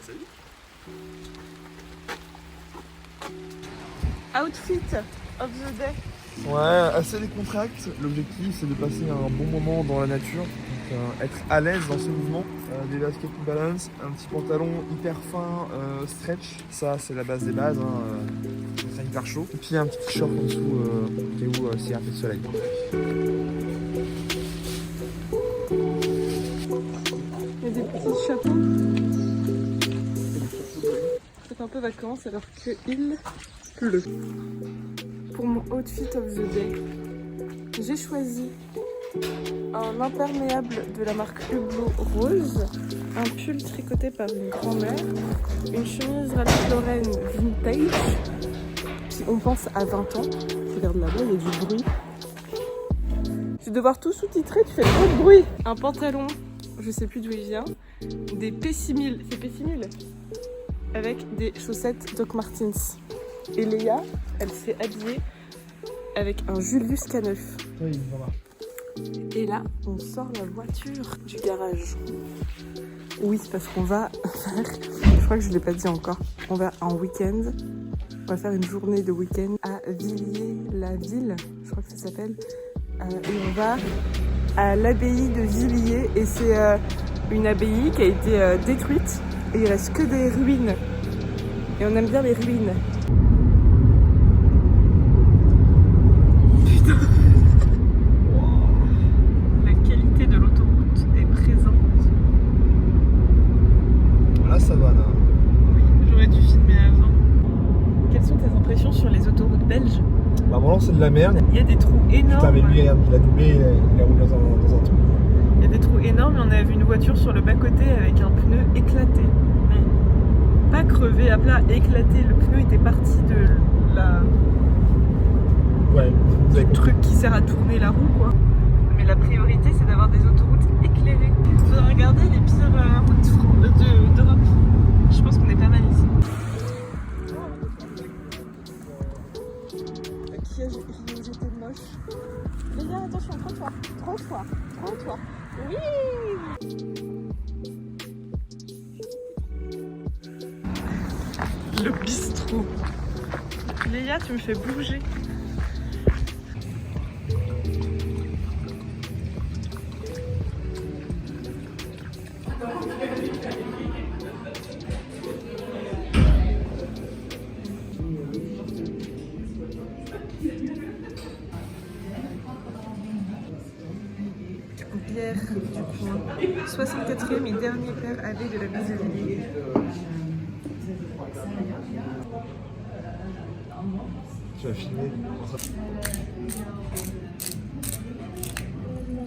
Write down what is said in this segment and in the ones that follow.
salut. Outfit of the day. Ouais, assez décontracté. L'objectif c'est de passer un bon moment dans la nature, donc, être à l'aise dans ses mouvements. Des baskets New Balance, un petit pantalon hyper fin, stretch, ça c'est la base des bases, ça fait hyper chaud. Et puis un petit t-shirt en dessous, au cas où s'il y a un peu de soleil. Il y a des petits chapeaux. C'est un peu vacances alors qu'il pleut. Pour mon outfit of the day, j'ai choisi un imperméable de la marque Hublot rose, un pull tricoté par une grand-mère, une chemise Ralph Lauren vintage, si on pense à 20 ans. Regarde là-bas, il y a du bruit. Je vais devoir tout sous-titrer, tu fais trop de bruit. Un pantalon, je sais plus d'où il vient, des P6000, c'est P6000, avec des chaussettes Doc Martens. Et Léa, elle s'est habillée avec un Julius K9. Oui, voilà. Et là, on sort la voiture du garage. Oui, c'est parce qu'on va faire, je crois que je ne l'ai pas dit encore, on va en week-end, on va faire une journée de week-end à Villiers-la-Ville, je crois que ça s'appelle, et on va à l'abbaye de Villiers, et c'est une abbaye qui a été détruite, et il reste que des ruines, et on aime bien les ruines. Ça va là. Oui, j'aurais dû filmer avant. Quelles sont tes impressions sur les autoroutes belges? Bah vraiment c'est de la merde. Il y a des trous énormes. Putain mais lui il a doublé, il a roulé dans un trou. Il y a des trous énormes et on a vu une voiture sur le bas-côté avec un pneu éclaté. Mais pas crevé à plat, éclaté. Le pneu était parti de la... Ouais, vous avez le truc qui sert à tourner la roue quoi. Mais la priorité c'est d'avoir des autoroutes éclairées. Il faudra regarder les pires routes d'Europe. Je pense qu'on est pas mal ici. Qui a j'étais moche. Les gars, attention, trottoir. Oui. Le bistrot. Léa, tu me fais bouger. Bière du coin, 64e et dernier père allée de la bise de Villiers. Tu vas filmer.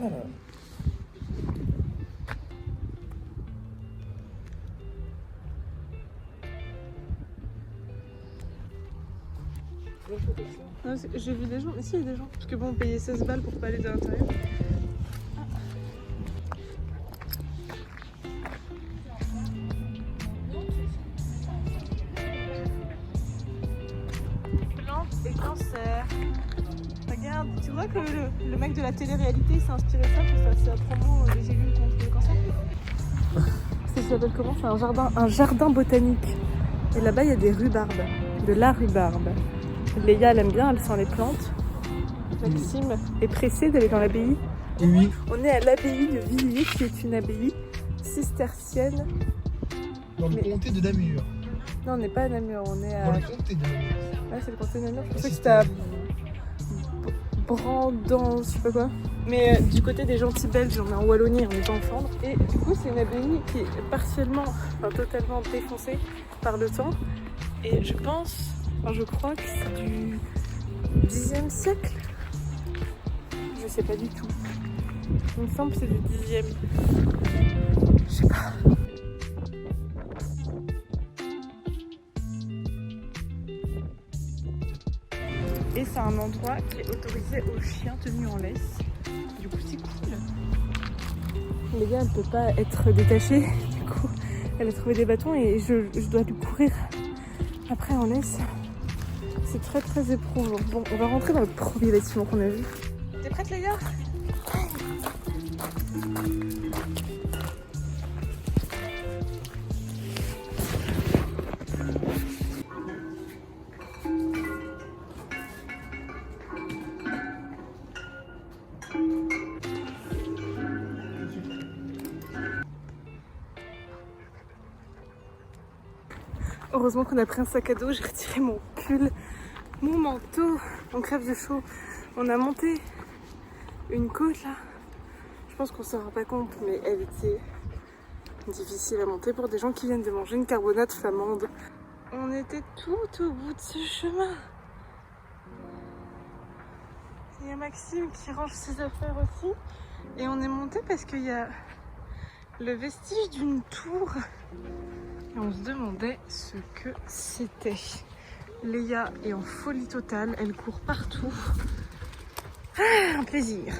Voilà. J'ai vu des gens, mais si, il y a des gens. Parce que bon, on payait 16 balles pour pas aller dans l'intérieur. Plantes et cancer. Regarde, tu vois que le mec de la télé-réalité s'est inspiré de ça pour faire sa promo des gélules contre le cancer. Ça s'appelle comment? C'est un jardin botanique. Et là-bas, il y a des rhubarbes. De la rhubarbe. Léa, elle aime bien, elle sent les plantes. Maxime est pressé d'aller dans l'abbaye. Oui. On est à l'abbaye de Villiers, qui est une abbaye cistercienne. Dans le comté de Namur. Non, on n'est pas à Namur, on est à... Dans le comté de Namur. Ouais, c'est le comté de Namur. Je pensais que c'était à Brandon, je sais pas quoi. Mais du côté des gentils belges, on est en Wallonie, on est en Flandre. Et du coup, c'est une abbaye qui est partiellement, enfin totalement défoncée par le temps. Et je pense, enfin je crois que c'est du 10e siècle. Je sais pas du tout. Il me semble que c'est du 10e. Je sais pas. Et c'est un endroit qui est autorisé aux chiens tenus en laisse. Du coup, c'est cool. Les gars, elle peut pas être détachée. Du coup, elle a trouvé des bâtons et je dois lui courir après en laisse. C'est très très éprouvant. Bon, on va rentrer dans le premier bâtiment qu'on a vu. T'es prête, les gars? Heureusement qu'on a pris un sac à dos, j'ai retiré mon pull, mon manteau, on crève de chaud. On a monté une côte là. Je pense qu'on s'en rend pas compte, mais elle était difficile à monter pour des gens qui viennent de manger une carbonate flamande. On était tout au bout de ce chemin. Il y a Maxime qui range ses affaires aussi. Et on est monté parce qu'il y a le vestige d'une tour. Et on se demandait ce que c'était. Léa est en folie totale, elle court partout. Ah, un plaisir.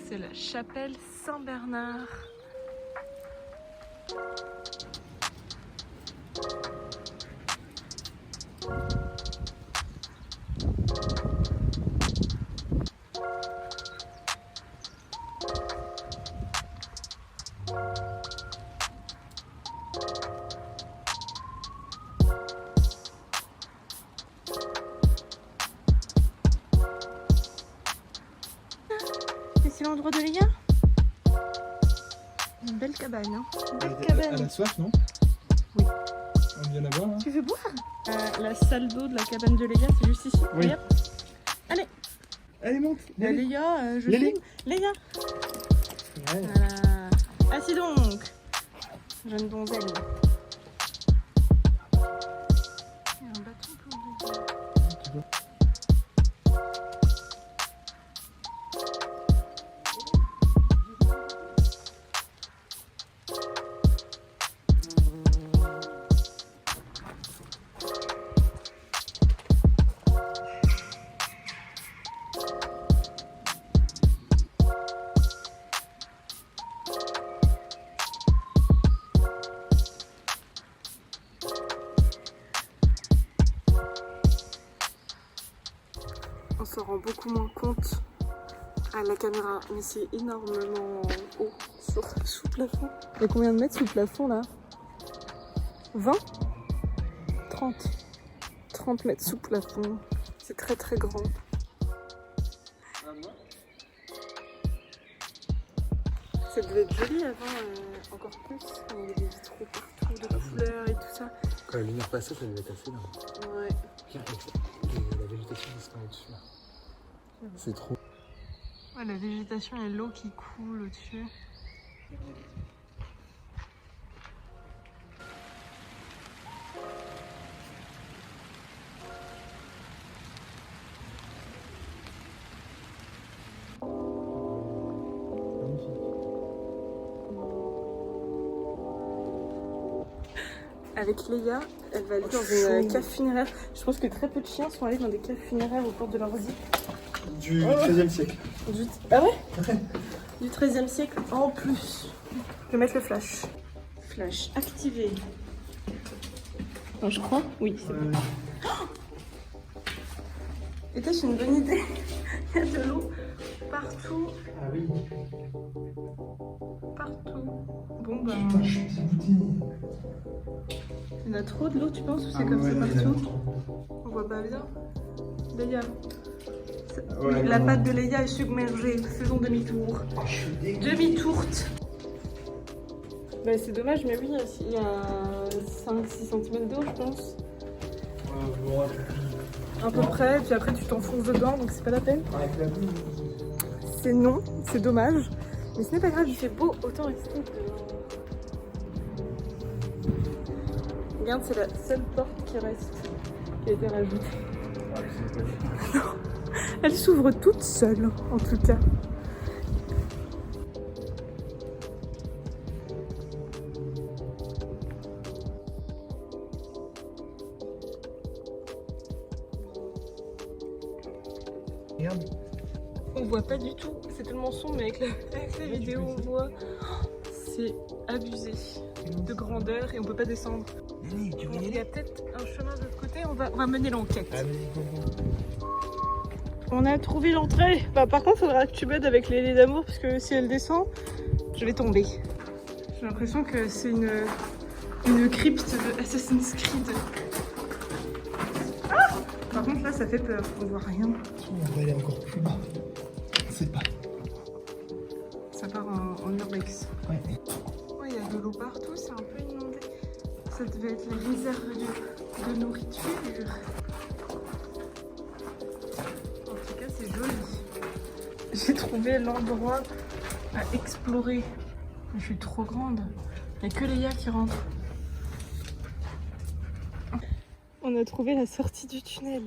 C'est la chapelle Saint-Bernard. C'est l'endroit de Léa. Une belle cabane, hein. Une belle cabane. Elle a soif, non? Oui. On vient la boire, hein. Tu veux boire? La salle d'eau de la cabane de Léa, c'est juste ici. Oui. Léa. Allez. Allez, monte. Léa, je Léa. filme. Léa. Ouais. Voilà. Assis donc. Jeune donzelle. Il y a un bâton plombier. On s'en rend beaucoup moins compte à la caméra, mais c'est énormément haut sous le plafond. Il y a combien de mètres sous le plafond là? 20? 30? 30 mètres sous le plafond. C'est très très grand. Ça devait être joli avant, encore plus. Il y avait des vitraux partout, de couleurs et tout ça. Quand la lumière passait, ça devait être assez dingue. Ouais. Et la végétation disparaît dessus là. C'est trop. Ouais, la végétation et l'eau qui coule au-dessus. Avec Léa, elle va aller dans une cave funéraire. Je pense que très peu de chiens sont allés dans des caves funéraires au cours de leur vie. Du XIIIe siècle. Ah ouais? Du XIIIe siècle en plus. Je vais mettre le flash. Flash activé. Non, je crois. Oui, c'est bon. Était-ce une bonne idée? Il y a de l'eau partout. Ah oui. Partout. Bon bah. Putain, je suis dégoûté. Il y en a trop de l'eau, tu penses? Ou c'est Ah comme ouais, ça non, il y en a partout? trop. On voit pas bien. Léa. Ouais, La non. pâte de Léa est submergée. Faisons demi-tour. Oh, je suis dégoûté. Demi-tourte. Bah c'est dommage, mais oui, il y a 5-6 cm d'eau, je pense. Bon, À peu près, puis après tu t'enfonces dedans, donc c'est pas la peine. avec la boue. C'est non, c'est dommage. Mais ce n'est pas grave, il fait beau, autant rester dehors. Regarde, c'est la seule porte qui reste, qui a été rajoutée. Ah, c'est pas Non, elle s'ouvre toute seule, en tout cas. Regarde. On voit pas du tout, c'est tellement sombre, mais avec la vidéo on voit. C'est abusé de grandeur et on peut pas descendre. Nelly, tu veux y Il y a aller? peut-être un chemin de l'autre côté, on va mener l'enquête. Allez, go, go. On a trouvé l'entrée. Bah, par contre, il faudra que tu m'aides avec les laits d'amour parce que si elle descend, je vais tomber. J'ai l'impression que c'est une crypte de Assassin's Creed. Ah, par contre, là, ça fait peur. On voit rien. On va aller encore plus bas. On sait pas. Ça part en urbex. Ouais. Oh, il y de l'eau partout, c'est un peu inondé. Ça devait être les réserves de nourriture. En tout cas, c'est joli. J'ai trouvé l'endroit à explorer. Je suis trop grande. Il n'y a que Léa qui rentre. On a trouvé la sortie du tunnel.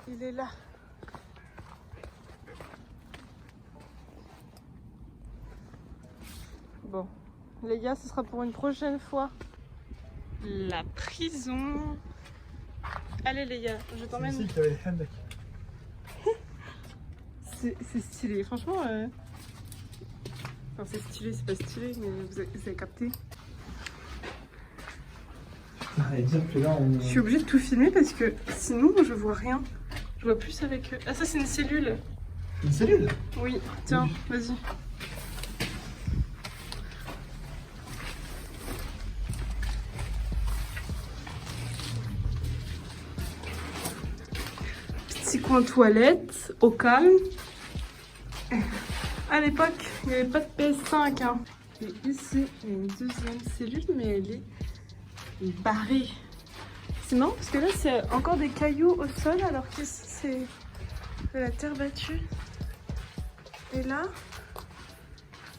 Il est là. Bon, Léa, ce sera pour une prochaine fois. La prison. Allez Léa, je t'emmène. C'est ici qu'il y avait les handbacks. C'est stylé, franchement. Enfin, c'est stylé, c'est pas stylé, mais vous avez capté. Et dire que là, on... Je suis obligée de tout filmer parce que sinon je vois rien. Je vois plus avec eux. Ah, ça, c'est une cellule. Une cellule? Oui, tiens, vas-y. Petit coin toilette, au calme. À l'époque, il n'y avait pas de PS5. Hein. Et ici, il y a une deuxième cellule, mais elle est barrée. C'est marrant parce que là, c'est encore des cailloux au sol, alors qu'ici, c'est de la terre battue. Et là,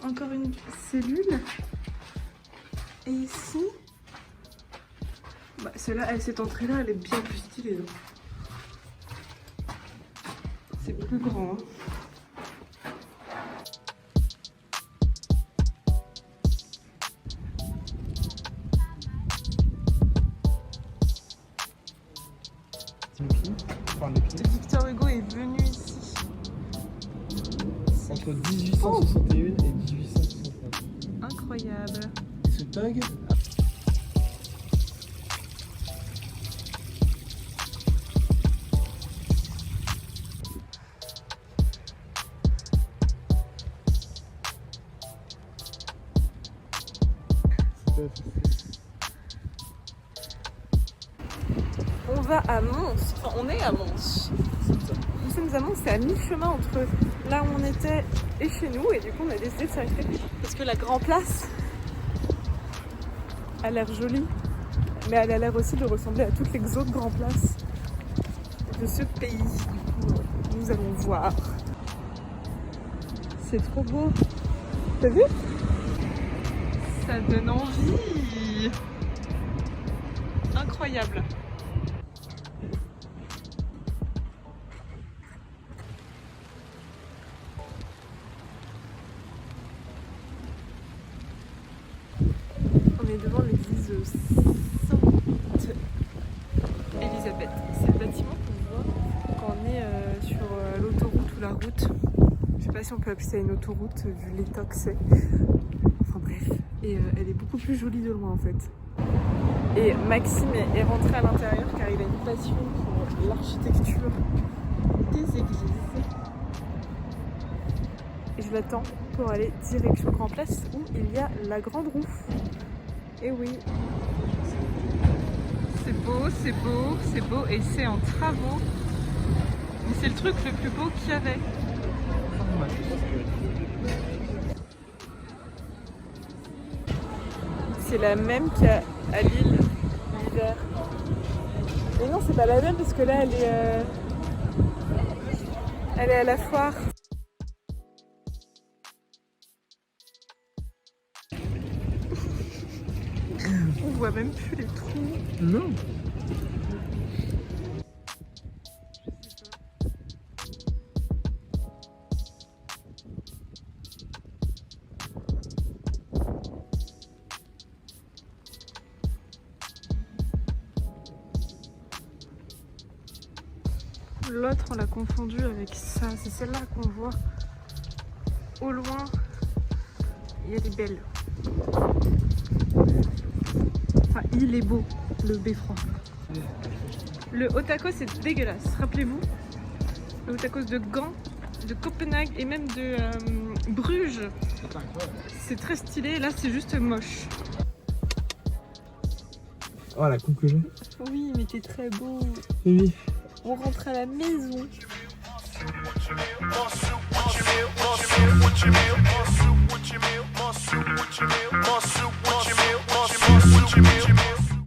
encore une cellule. Et ici, bah, celle-là, cette entrée-là, elle est bien plus stylée. C'est plus grand. Hein. Victor Hugo est venu ici. Entre 1861 et 1869. Incroyable. Ce tag. On va à Mons, enfin on est à Mons. Nous sommes à Mons, c'est à mi-chemin entre là où on était et chez nous, et du coup on a décidé de s'arrêter parce que la Grand Place a l'air jolie, mais elle a l'air aussi de ressembler à toutes les autres Grands Places de ce pays. Du coup, nous allons voir. C'est trop beau. T'as vu? Ça donne envie. Incroyable. On est devant l'église Sainte-Élisabeth. C'est le bâtiment qu'on voit quand on est sur l'autoroute ou la route. Je sais pas si on peut appeler ça une autoroute vu l'état que c'est. Enfin bref. Et elle est beaucoup plus jolie de loin en fait. Et Maxime est rentré à l'intérieur car il a une passion pour l'architecture des églises. Et je l'attends pour aller direction Grand Place où il y a la Grande Roue. Et oui. C'est beau, c'est beau, c'est beau et c'est en travaux. Mais c'est le truc le plus beau qu'il y avait. C'est la même qu'à Lille l'hiver. Mais non, c'est pas la même parce que là elle est à la foire. On voit même plus les trous. Non. L'autre, on l'a confondu avec ça. C'est celle-là qu'on voit au loin. Et elle est belle. Enfin, il est beau, le beffroi. Le haut tacos, c'est dégueulasse. Rappelez-vous, le haut tacos de Gand, de Copenhague et même de Bruges. C'est très stylé. Là, c'est juste moche. Oh, la coupe que j'ai. Oui, mais t'es très beau. Oui. On rentre à la maison.